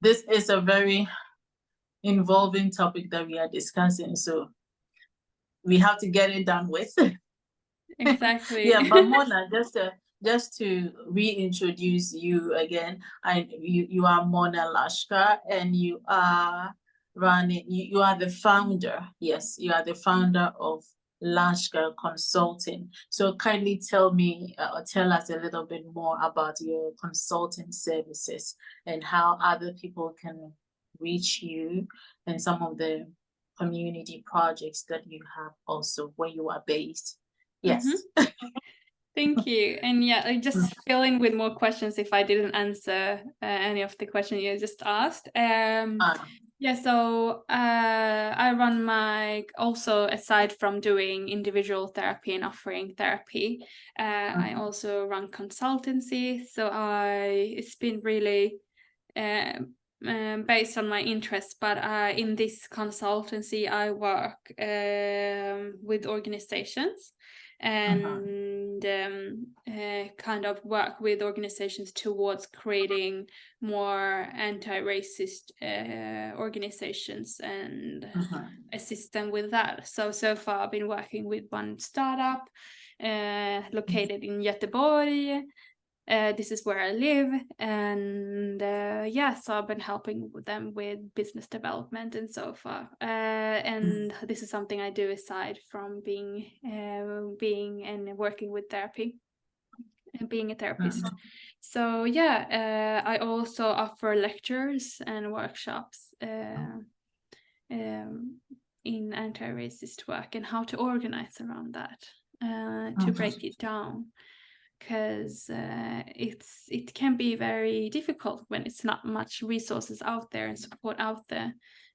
this is a very involving topic that we are discussing, so we have to get it done with. Exactly. Yeah, but Mona, just to reintroduce you again, you are Mona Laskar, and you are you are the founder. Yes, you are the founder of Laskar Consulting. So kindly tell me or tell us a little bit more about your consulting services and how other people can reach you, and some of the community projects that you have also where you are based. Yes. Thank you. And yeah, I just fill in with more questions if I didn't answer any of the questions you just asked. Yeah, so I run also aside from doing individual therapy and offering therapy, I also run consultancy. So it's been really based on my interests, but in this consultancy, I work with organizations and kind of work with organizations towards creating more anti-racist organizations and assist them with that. So far I've been working with one startup located in Göteborg. This is where I live, and so I've been helping them with business development and so far. And this is something I do aside from being and working with therapy and being a therapist. So I also offer lectures and workshops in anti-racist work and how to organize around that, to break it down. Because it can be very difficult when it's not much resources out there and support out there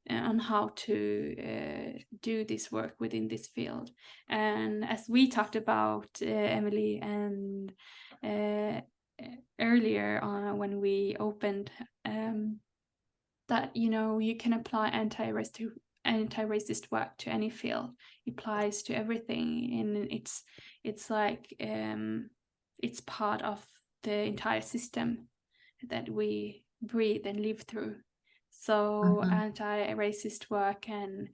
on how to do this work within this field. And as we talked about, Emily, and earlier on when we opened, that you can apply anti-racist work to any field. It applies to everything, and it's like it's part of the entire system that we breathe and live through. So anti-racist work and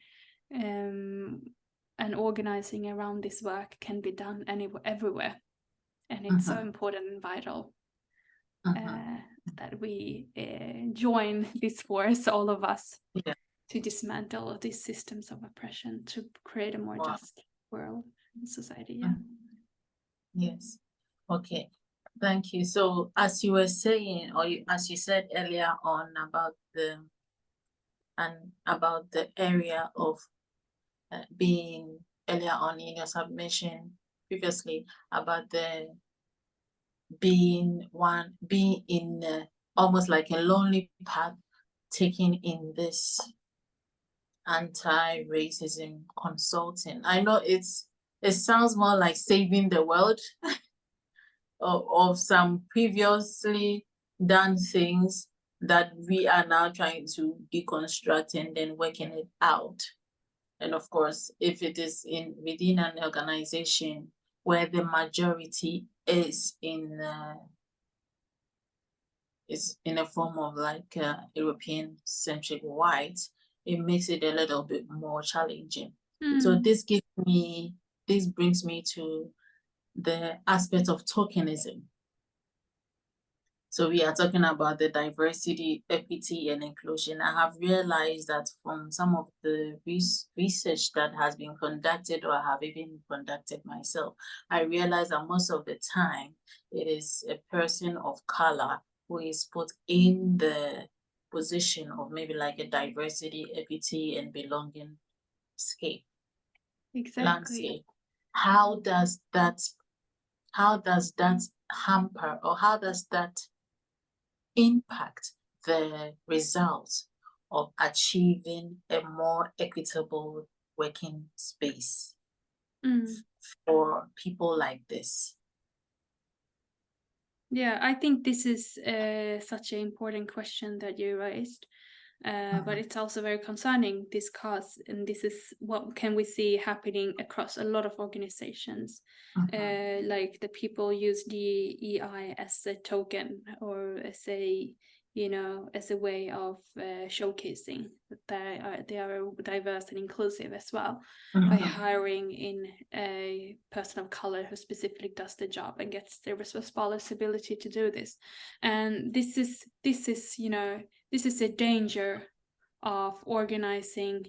organizing around this work can be done everywhere, and it's so important and vital that we join this force, all of us, to dismantle these systems of oppression, to create a more just world and society. Yes. Okay, thank you. So as you were saying, or as you said earlier on about the area of being earlier on in your submission previously about the being in almost like a lonely path taken in this anti-racism consulting. I know it sounds more like saving the world of some previously done things that we are now trying to deconstruct and then working it out. And of course, if it is within an organization where the majority is in a form of like European-centric white, it makes it a little bit more challenging. So this brings me to the aspect of tokenism. So we are talking about the diversity, equity, and inclusion. I have realized that from some of the research that has been conducted, or I have even conducted myself, I realize that most of the time it is a person of color who is put in the position of maybe like a diversity, equity, and belonging landscape. How does that hamper, or how does that impact the results of achieving a more equitable working space for people like this? Yeah, I think this is such an important question that you raised. But it's also very concerning, this cause, and this is what can we see happening across a lot of organizations. Like the people use DEI as a token, or as a you know, as a way of showcasing that they are diverse and inclusive as well, by hiring in a person of color who specifically does the job and gets the responsibility to do this. And this is you know, this is a danger of organizing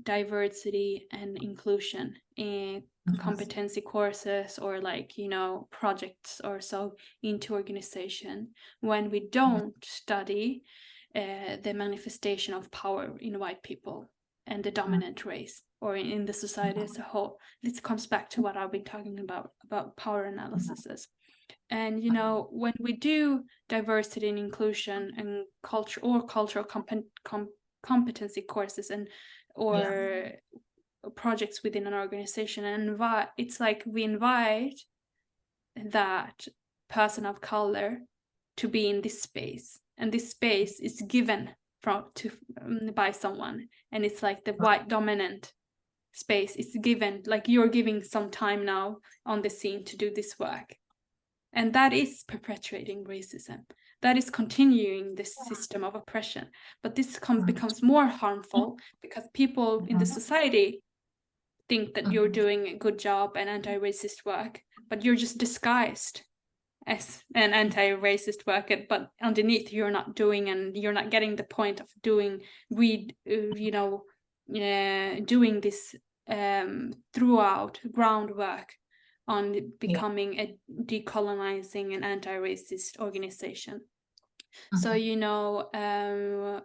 diversity and inclusion in competency courses or, like, you know, projects or so into organization, when we don't study the manifestation of power in white people and the dominant race, or in the society as a whole. This comes back to what I've been talking about power analysis. And, you know, when we do diversity and inclusion and culture or cultural competency courses and or projects within an organization, and it's like we invite that person of color to be in this space, and this space is given by someone, and it's like the white dominant space is given, like you're giving some time now on the scene to do this work, and that is perpetuating racism. That is continuing this system of oppression. But this becomes more harmful because people in the society think that you're doing a good job and anti-racist work, but you're just disguised as an anti-racist worker, but underneath you're not doing, and you're not getting the point of doing doing this throughout groundwork on becoming a decolonizing and anti-racist organization. So, you know,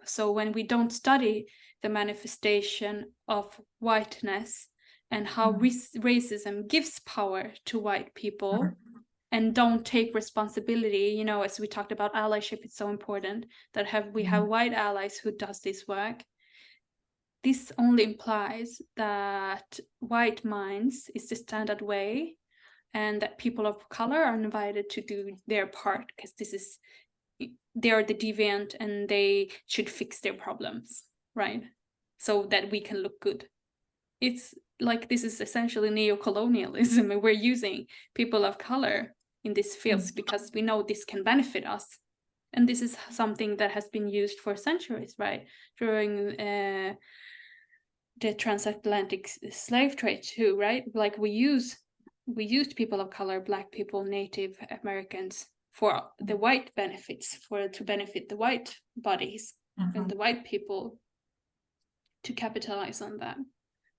so when we don't study the manifestation of whiteness and how racism gives power to white people, and don't take responsibility, you know, as we talked about allyship, it's so important that we have white allies who does this work. This only implies that white minds is the standard way, and that people of color are invited to do their part, because they are the deviant and they should fix their problems, right? So that we can look good. It's like, this is essentially neo-colonialism, and we're using people of color in these fields because we know this can benefit us. And this is something that has been used for centuries, right? During the transatlantic slave trade too, right? Like we used people of color, Black people, Native Americans, for the white benefits, to benefit the white bodies and the white people, to capitalize on that.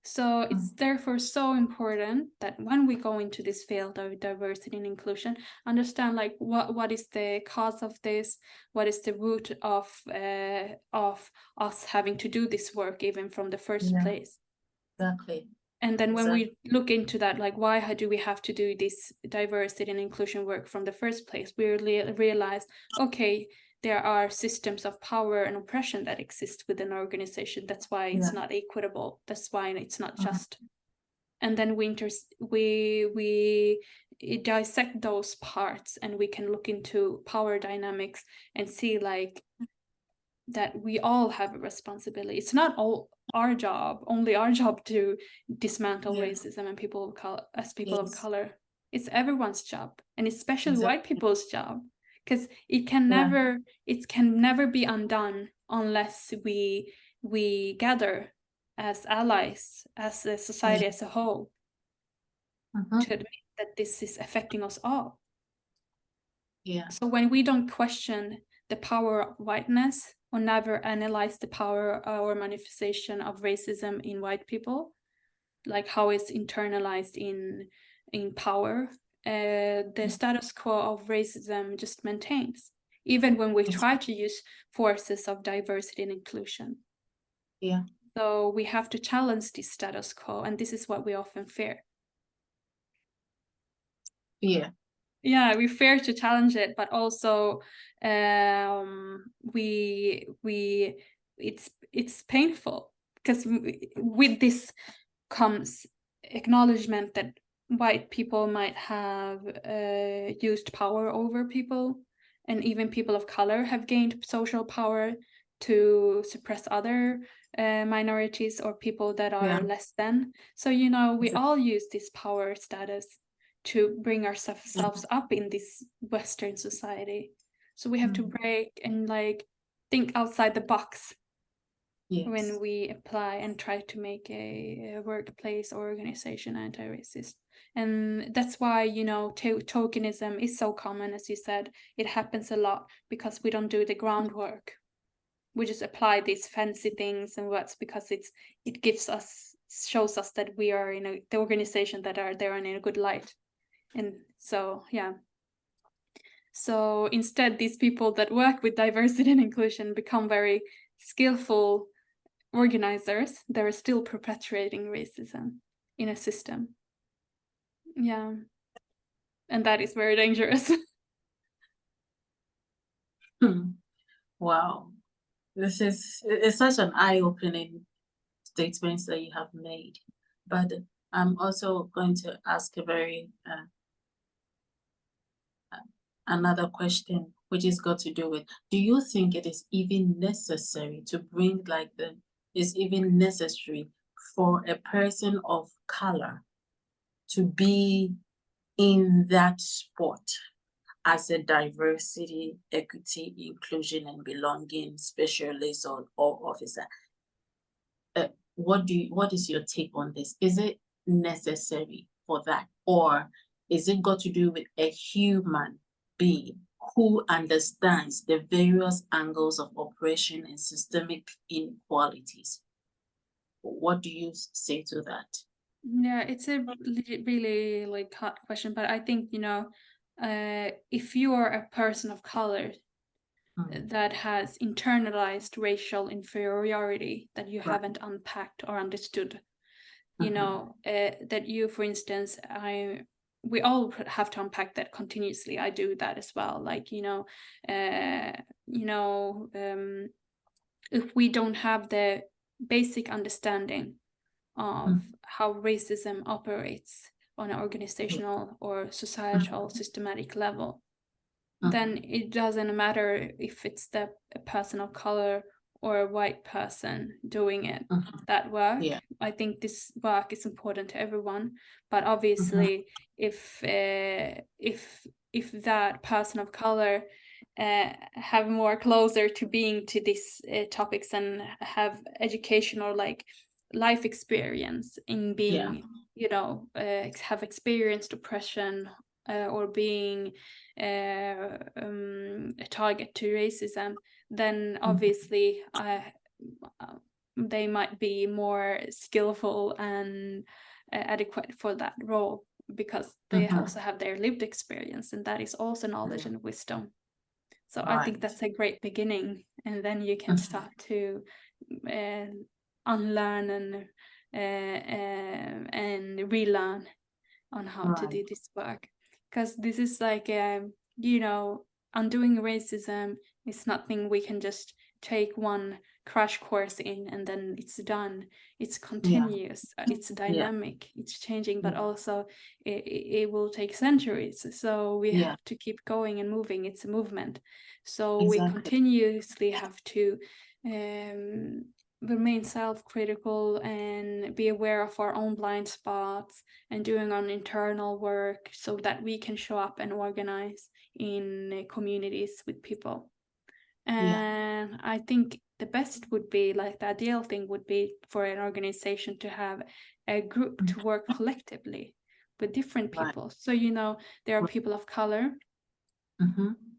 So it's therefore so important that when we go into this field of diversity and inclusion, understand like what is the cause of this, what is the root of us having to do this work even from the first place. Exactly. And then when we look into that, like, why do we have to do this diversity and inclusion work from the first place? We realize, okay, there are systems of power and oppression that exist within an organization. That's why it's not equitable. That's why it's not just. And then we dissect those parts, and we can look into power dynamics and see like that we all have a responsibility. It's not only our job to dismantle racism and people of color. It's everyone's job, and especially white people's job, because it can never be undone unless we gather as allies, as a society as a whole, to admit that this is affecting us all. So when we don't question the power of whiteness, or never analyze the power or manifestation of racism in white people, like how it's internalized in power, the status quo of racism just maintains, even when we try to use forces of diversity and inclusion. So we have to challenge this status quo, and this is what we often fear. We fear to challenge it, but also it's painful, because with this comes acknowledgement that white people might have used power over people, and even people of color have gained social power to suppress other minorities or people that are less than. So, you know, we all use this power status to bring ourselves up in this Western society. So we have to break and like think outside the box Yes. when we apply and try to make a workplace or organization anti-racist. And that's why, you know, tokenism is so common, as you said. It happens a lot because we don't do the groundwork. We just apply these fancy things and words because it shows us that we are in the organization that are there and in a good light. And so, yeah. So instead, these people that work with diversity and inclusion become very skillful organizers. They're still perpetuating racism in a system. Yeah. And that is very dangerous. Wow. It's such an eye-opening statement that you have made. But I'm also going to ask a very another question, which is got to do with, do you think it is even necessary to bring is even necessary for a person of color to be in that spot as a diversity, equity, inclusion, and belonging specialist or officer? What is your take on this? Is it necessary for that, or is it got to do with a human being who understands the various angles of oppression and systemic inequalities? What do you say to that? Yeah, it's a really like hard question, but I think, you know, if you are a person of color that has internalized racial inferiority that you haven't unpacked or understood, you know, that you, for instance, we all have to unpack that continuously. I do that as well. Like, if we don't have the basic understanding of how racism operates on an organizational or societal systematic level, then it doesn't matter if it's a person of color or a white person doing it, that work. Yeah. I think this work is important to everyone, but obviously if that person of color have more closer to being to these topics and have education or like life experience in being, you know, have experienced oppression or being a target to racism, then obviously they might be more skillful and adequate for that role because they also have their lived experience, and that is also knowledge and wisdom. So I think that's a great beginning, and then you can start to unlearn and relearn on how to do this work, because this is like you know, undoing racism is nothing we can just take one crash course in and then it's done. It's continuous, it's dynamic, it's changing, but also it will take centuries, so we have to keep going and moving. It's a movement, so we continuously have to remain self-critical and be aware of our own blind spots and doing our internal work so that we can show up and organize in communities with people. And I think the best would be, like, the ideal thing would be for an organization to have a group to work collectively with different people. So, you know, there are people of color,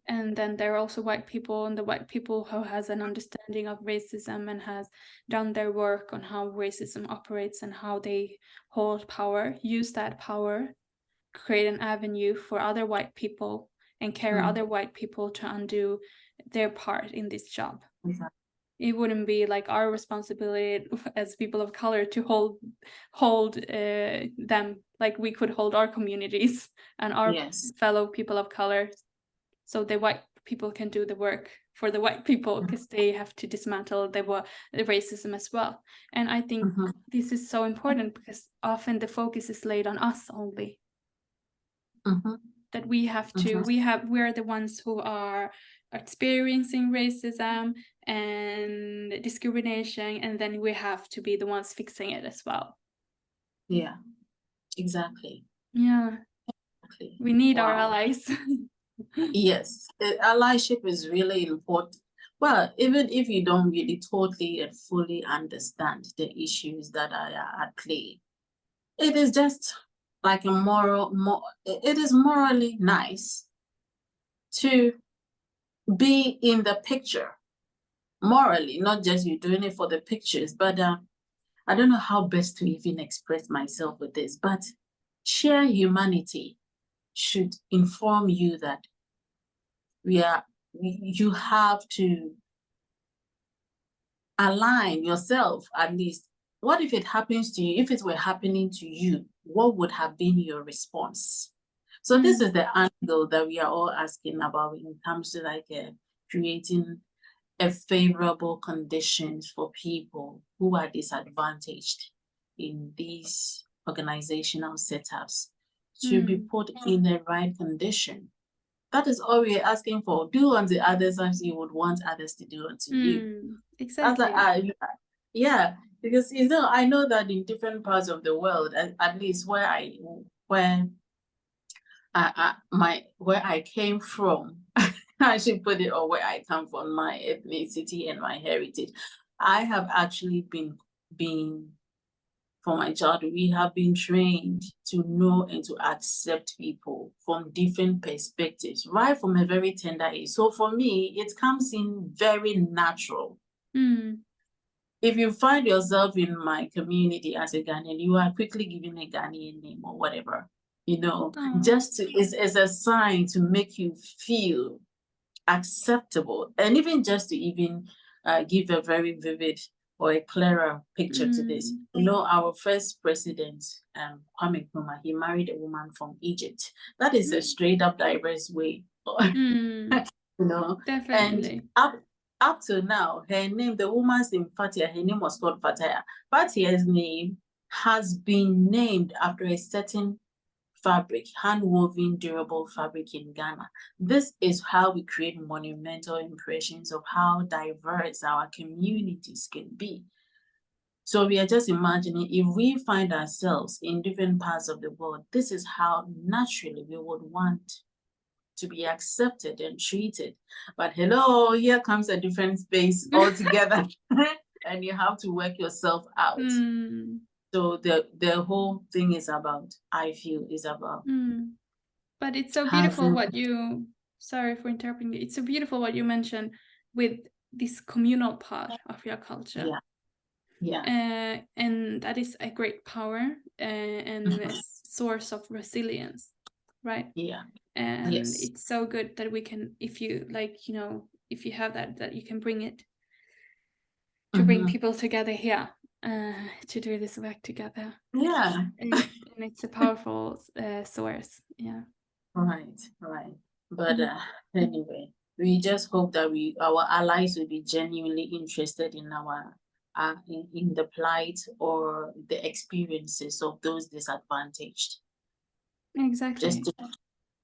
and then there are also white people, and the white people who has an understanding of racism and has done their work on how racism operates and how they hold power, use that power, create an avenue for other white people and carry other white people to undo their part in this job. It wouldn't be like our responsibility as people of color to hold them like we could hold our communities and our fellow people of color, so the white people can do the work for the white people, because they have to dismantle the racism as well. And I think this is so important because often the focus is laid on us only. That we have to, we're the ones who are experiencing racism and discrimination, and then we have to be the ones fixing it as well. Yeah, exactly. Yeah, we need our allies. Yes, allyship is really important. Well, even if you don't really totally and fully understand the issues that are at play, it is just like it is morally nice to be in the picture. Morally, not just you doing it for the pictures, but I don't know how best to even express myself with this, but sheer humanity should inform you that you have to align yourself at least. What if it happens to you? If it were happening to you, what would have been your response? So this is the angle that we are all asking about when it comes to like creating a favorable conditions for people who are disadvantaged in these organizational setups to be put in the right condition. That is all we're asking for. Do unto others as you would want others to do unto you. Exactly. Yeah, because I know that in different parts of the world, at least where I came from, I should put it, or where I come from, my ethnicity and my heritage, I have actually been from my childhood, we have been trained to know and to accept people from different perspectives, right from a very tender age. So for me, it comes in very natural. If you find yourself in my community as a Ghanaian, you are quickly given a Ghanaian name or whatever, just as a sign to make you feel acceptable, and even just to even give a very vivid or a clearer picture to this. Our first president, Kwame Nkrumah, he married a woman from Egypt. That is a straight up diverse way. Definitely. And up to now, her name, the woman's name Fatia, her name was called Fatia. Fatia's name has been named after a certain fabric, hand-woven durable fabric in Ghana. This is how we create monumental impressions of how diverse our communities can be. So we are just imagining if we find ourselves in different parts of the world, this is how naturally we would want to be accepted and treated. But hello, here comes a different space altogether. And you have to work yourself out. So the whole thing is about, I feel, is about. But it's so beautiful what you, sorry for interrupting you. It's so beautiful what you mentioned with this communal part of your culture. Yeah. And that is a great power and a source of resilience, right? Yeah. And yes. It's so good that we can, if you if you have that you can bring it to bring people together here to do this work together. Yeah. And it's a powerful source. Yeah. Right. But anyway, we just hope that our allies will be genuinely interested in our in the plight or the experiences of those disadvantaged. Exactly. Just to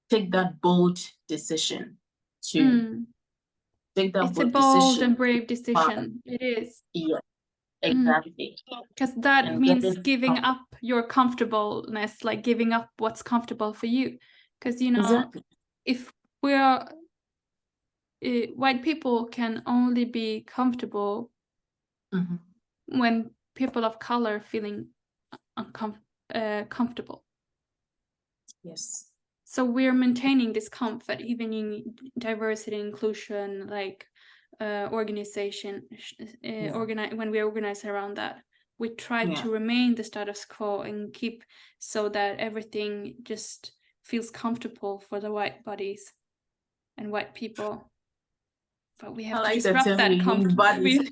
take that bold decision to take that it's bold a bold decision. and brave decision. It is. Yeah, exactly. Because that means giving up your comfortableness, like giving up what's comfortable for you. Because exactly. If we are white people can only be comfortable when people of color feeling comfortable. Yes. So we're maintaining this comfort even in diversity and inclusion, like organization, when we organize around that. We try to remain the status quo and keep so that everything just feels comfortable for the white bodies and white people. But we have to disrupt that comfort.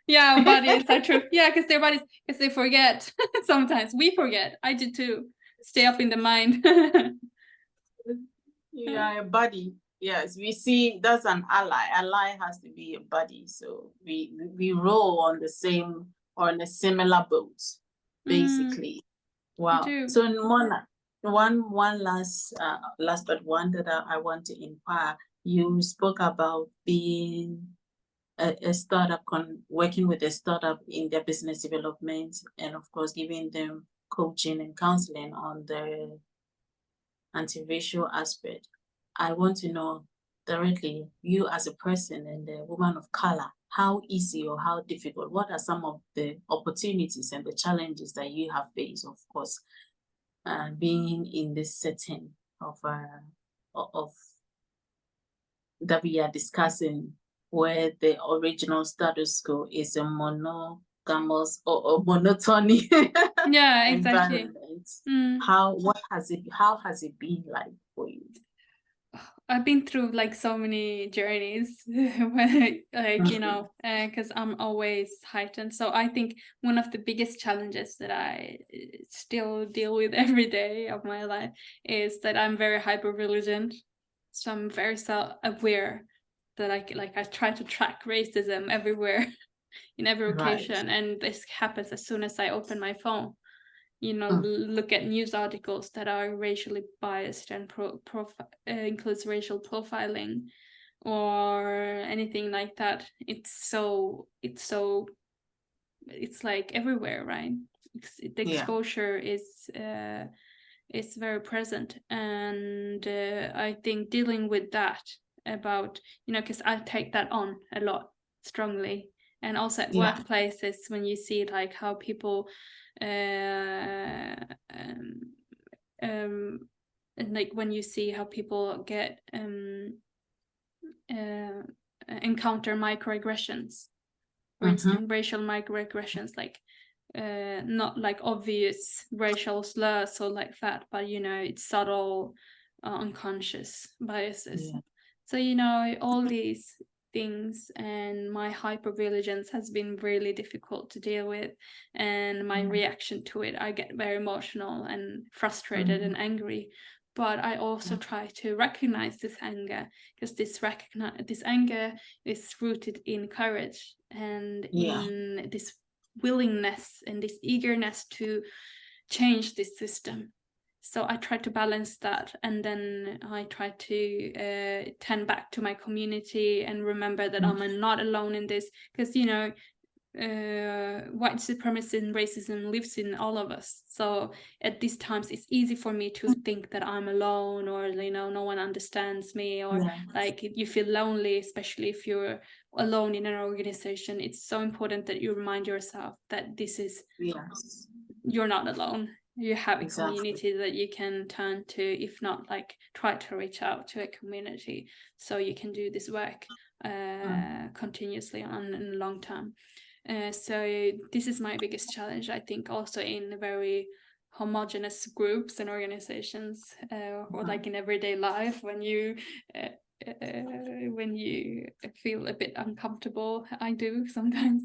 Yeah, bodies are true. Yeah, because their bodies, because they forget. Sometimes we forget. I did too. Stay up in the mind. Yeah, a body. Yes, we see that's an ally. Ally has to be a buddy. So we roll on the same or on a similar boat, basically. Wow. So Mona, one last but one that I want to inquire. You spoke about being a startup, working with a startup in their business development, and of course giving them coaching and counseling on the anti-racial aspect. I want to know, directly, you as a person and a woman of color, how easy or how difficult, what are some of the opportunities and the challenges that you have faced, of course, being in this setting of that we are discussing, where the original status quo is a monogamous or monotony Yeah, exactly. environment. Mm. How has it been like for you? I've been through like so many journeys, like, you know, because I'm always heightened. So I think one of the biggest challenges that I still deal with every day of my life is that I'm very hyper vigilant. So I'm very self-aware that I try to track racism everywhere in every Right. occasion, and this happens as soon as I open my phone. You know, look at news articles that are racially biased and includes racial profiling or anything like that. It's like everywhere, right? The exposure is very present, and I think dealing with that about, you know, because I take that on a lot strongly, and also at workplaces when you see like how people and like when you see how people get encounter microaggressions, for instance, racial microaggressions, like not like obvious racial slurs or like that, but you know, it's subtle unconscious biases. So, you know, all these things, and my hypervigilance has been really difficult to deal with, and my reaction to it, I get very emotional and frustrated and angry. But I also try to recognize this anger, because this anger is rooted in courage and in this willingness and this eagerness to change this system. So I try to balance that, and then I try to turn back to my community and remember that I'm not alone in this, because, you know, white supremacy and racism lives in all of us. So at these times it's easy for me to think that I'm alone, or, you know, no one understands me, or like you feel lonely, especially if you're alone in an organization. It's so important that you remind yourself that this is you're not alone. You have a community that you can turn to, if not like try to reach out to a community so you can do this work continuously in the long term. So this is my biggest challenge, I think, also in very homogeneous groups and organizations, or like in everyday life, when you feel a bit uncomfortable. I do sometimes,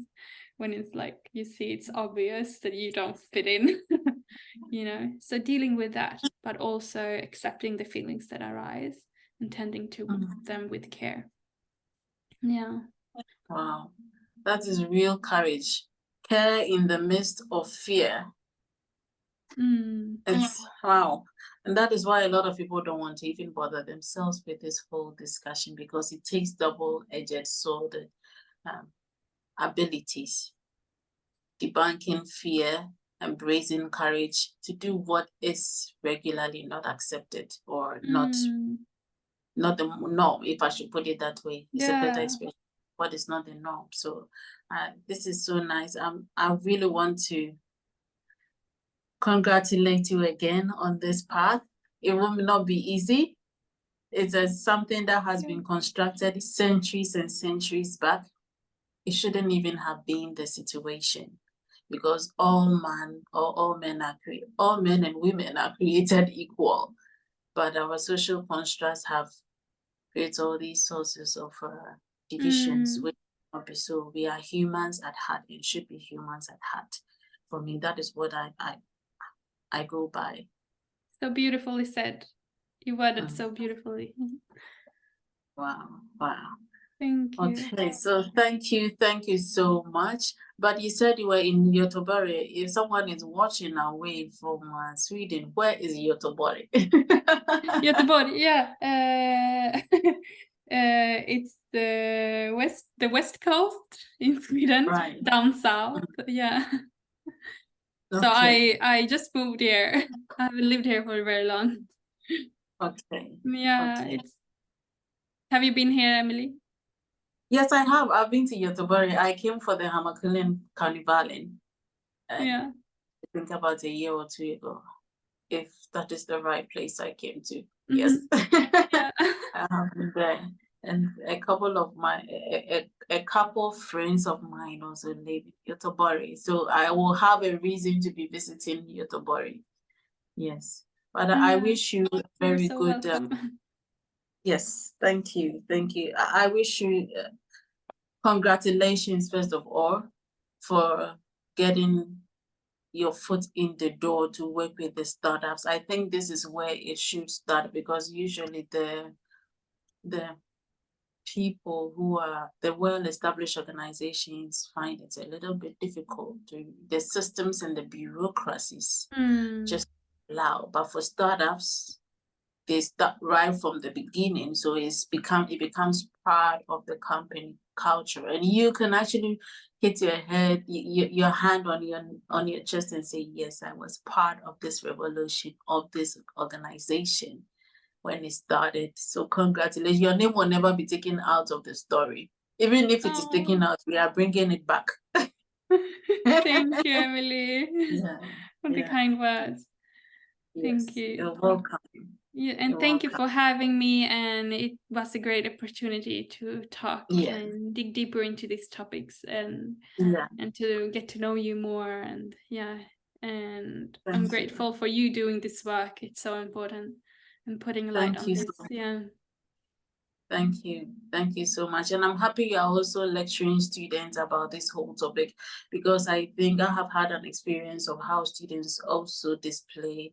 when it's like you see it's obvious that you don't fit in. You know, so dealing with that, but also accepting the feelings that arise and tending to them with care. Wow, that is real courage. Care in the midst of fear. It's wow. And that is why a lot of people don't want to even bother themselves with this whole discussion, because it takes double-edged sword abilities, debunking fear, embracing courage to do what is regularly not accepted, or not the norm, if I should put it that way. It's a better expression. What is not the norm. So this is so nice. I really want to congratulate you again on this path. It will not be easy. It's something that has been constructed centuries and centuries back. It shouldn't even have been the situation, because all men and women are created equal. But our social constructs have created all these sources of divisions, which not be so. We are humans at heart and should be humans at heart. For me, that is what I go by. So beautifully said. You worded so beautifully. Wow. Thank you. Okay, so thank you so much. But you said you were in Göteborg. If someone is watching away from Sweden, where is Göteborg? Göteborg, yeah. It's the west coast in Sweden, right. down south. Yeah. Okay. So I just moved here. I haven't lived here for very long. Okay. Yeah, okay. it's Have you been here, Emily? Yes, I have. I've been to Göteborg. I came for the Hammarkullen Carnival, Yeah. I think about a year or two ago, if that is the right place I came to. Yes. Yeah. I have been there. And a couple of a couple of friends of mine also live in Göteborg. So I will have a reason to be visiting Göteborg. Yes. But I wish you a You're very so good welcome. yes, thank you. Thank you. I wish you congratulations, first of all, for getting your foot in the door to work with the startups. I think this is where it should start, because usually the people who are the well-established organizations find it a little bit difficult to the systems and the bureaucracies just allow. But for startups, they start right from the beginning, so it becomes part of the company culture, and you can actually hit your hand on your chest and say, yes, I was part of this revolution of this organization when it started. So congratulations. Your name will never be taken out of the story. Even if it is taken out, we are bringing it back. Thank you, Emily, for the kind words. Thank you. You're welcome. Yeah, and thank you for having me, and it was a great opportunity to talk and dig deeper into these topics and to get to know you more, and I'm grateful for you doing this work. It's so important, and putting light on this. Thank you so much. And I'm happy you are also lecturing students about this whole topic, because I think I have had an experience of how students also display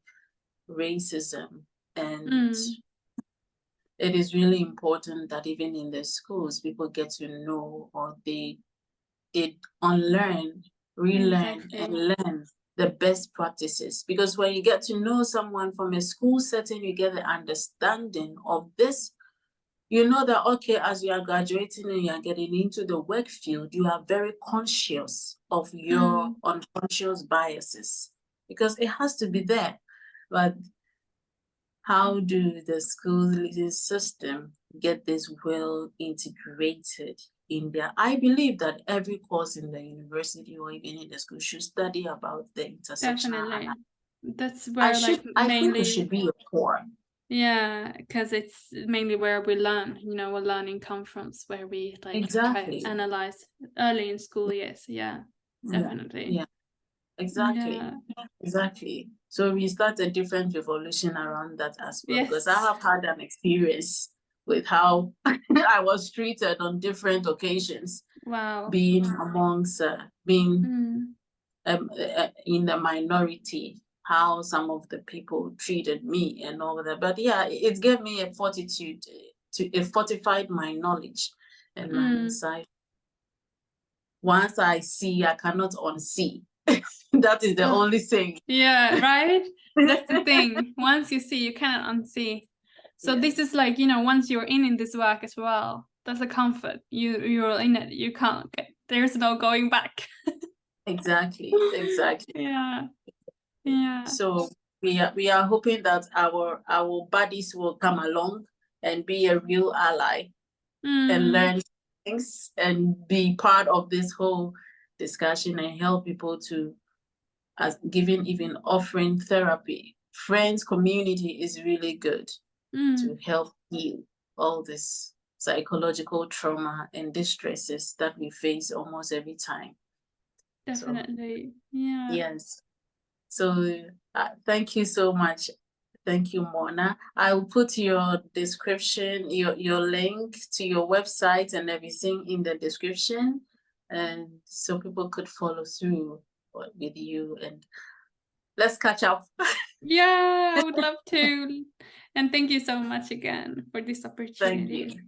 racism, and it is really important that even in the schools, people get to know, or they unlearn, relearn, and learn the best practices. Because when you get to know someone from a school setting, you get the understanding of this. You know that, okay, as you are graduating and you are getting into the work field, you are very conscious of your unconscious biases, because it has to be there. But how do the school leading system get this well integrated in there? I believe that every course in the university or even in the school should study about the intersectional. Definitely. That's where I think it should be a core. Yeah, because it's mainly where we learn, where learning comes from, where we try to analyze early in school years. Yeah, definitely. Yeah, exactly. So we start a different revolution around that as well, because I have had an experience with how I was treated on different occasions. Wow. Being amongst, being in the minority, how some of the people treated me and all that. But yeah, it gave me a fortitude it fortified my knowledge and my insight. Once I see, I cannot unsee. That is the only thing. Yeah, right? That's the thing. Once you see, you cannot unsee. So this is like, once you're in this work as well, that's a comfort. You're in it. You can't there's no going back. Exactly. Yeah. So we are hoping that our buddies will come along and be a real ally and learn things and be part of this whole discussion and help people to, as giving, even offering therapy. Friends community is really good to help heal all this psychological trauma and distresses that we face almost every time. Definitely. Yes. So thank you so much. Thank you, Mona. I will put your description, your link to your website and everything in the description, and so people could follow through with you, and let's catch up. Yeah, I would love to. And thank you so much again for this opportunity. Thank you.